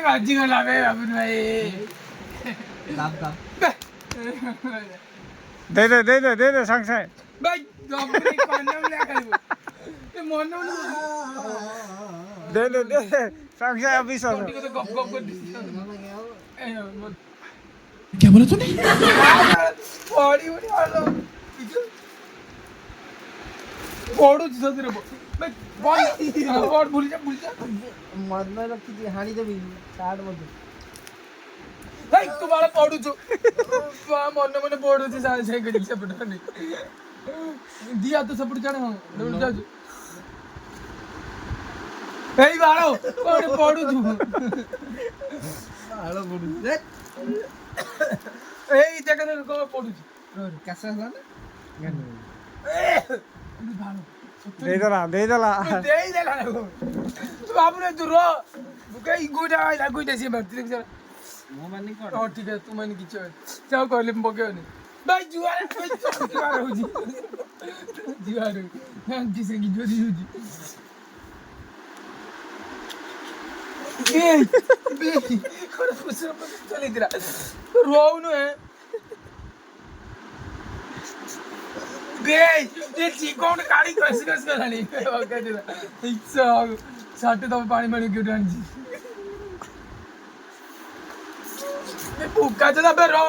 बाजी गला बे अबन भाई दाब दे दे सांग सांग भाई गबरे कानम ले खाइबो ए मन दे सांग सांग अभी सब तो गप गप कर दिस क्या बोला तूने पड़ी उड़ी आलो पड़ू सदरे भाई बोल भूल जा मरना रखी थी हानी देबी कार्ड मत भाई तुम्हारा पड़ू जो मन मन पड़ू से सारे से गड़ी से पटा नहीं दिया तो सब जाने हम डबल जा भाई बाड़ो कोड़े पड़ू जो हालो पड़ू देख ए जगह ने को पड़ू कैसा है ना बाड़ो दे दला दे देला तू आपने तू रो कई गुडा आइला गुडा से मत देख जरा वो मानी कोड ओ ठीक है तू मन की चल जाओ कर ले पके नहीं भाई जुआर हो जी जुआर हां जिसे की जोरी हो जी बे कोन फुसर पर चले दिरा रोऊ न है बे ये चिकोन गाड़ी कस करानी ओके दिरा इच्छा साटे तो पानी में क्यों डाल जी ये भूखा चला बे रो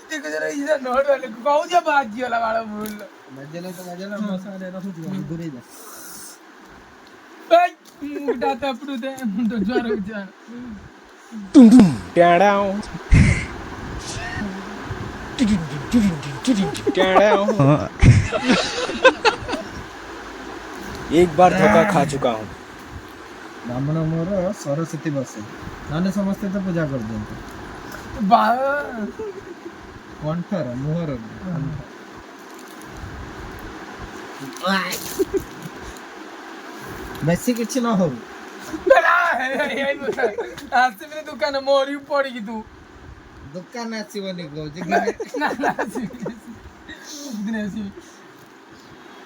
देखो जरा इधर नोट वाले कौन जा बाजी वाला बोल मजेला मसाले रखो तू दूर ही जा ए मुंडा तपड़ू दे तो ज्वार हो जा टेड़ाओ एक बार धोखा खा चुका हूँ ब्राह्मण मोर सरस्वती बसे नाने समस्त तो पूजा कर दियंते बा कंठर मुहर बेसी किछि न हो बेला यही बोल आज से मेरे दुकान मोरी पड़ेगी तू दुकान आसीबनी को जे ना दिन ऐसी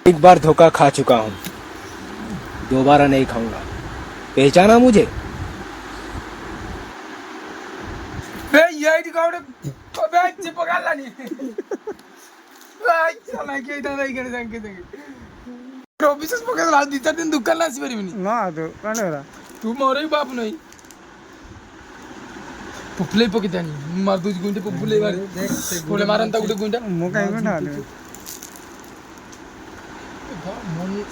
एक बार धोखा खा चुका हूँ दोबारा नहीं खाऊंगा पहचाना मुझे बे यही दिखाओ बे चिपका लानी भाई चला के इधर नहीं कर संके संके ऑफिस पकड़ ला दी दिन दुकान लासी परिबनी ना तो कौन है तू मोरे बाप नहीं पुपले पकितानी मार दूज गुंडे पुपले मारे पुपले मारन ता गुटे गुंडा मु काई ना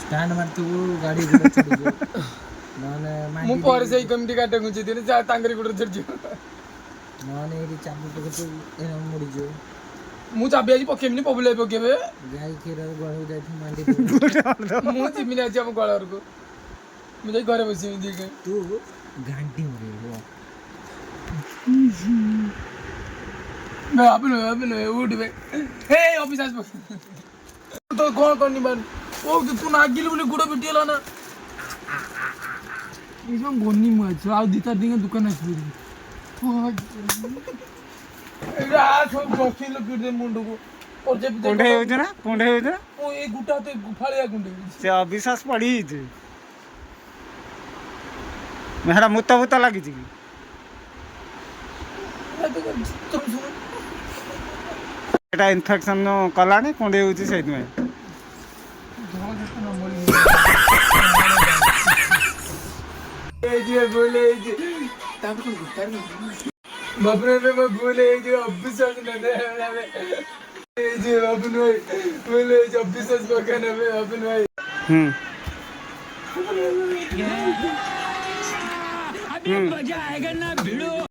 स्टैंड मार तू गाड़ी गुड़ा चली जो नाने मु पर से कमिटी काटे गुंजे दिन जा तांगरी गुड़ चढ़ जो नाने एरी चाबू तो तू एना मुड़ी जो मु चाबी आज पकेमनी पुपले पकेबे गाय खीर गळू जाई मांडी मु जिमिनी आज हम गळर को मुझे घरे बसी देखे तू घंटी मरे वो मैं अपने उठ बे हे ऑफिस आस तो कौन करनी बार ओ तू ना गिल बोले गुड़ बिटिला ना इसमें गोनी मत आ दिता दिन दुकान आस एरा सब बसी लोग दे मुंड को और जब कोंढे हो ना ओ ए गुटा तो फालिया गुंडे से अविश्वास पड़ी थी मेरा मुत्ता लगी थी एटा इन्फेक्शन कलानी कोंढे होची सेति में ए जे बोले जे तब को गुटर में बाबरे में बोले जे अविश्वास न दे ए जे अपन भाई बोले जे अविश्वास बकने में अपन भाई अभी मजा आएगा ना भिड़ो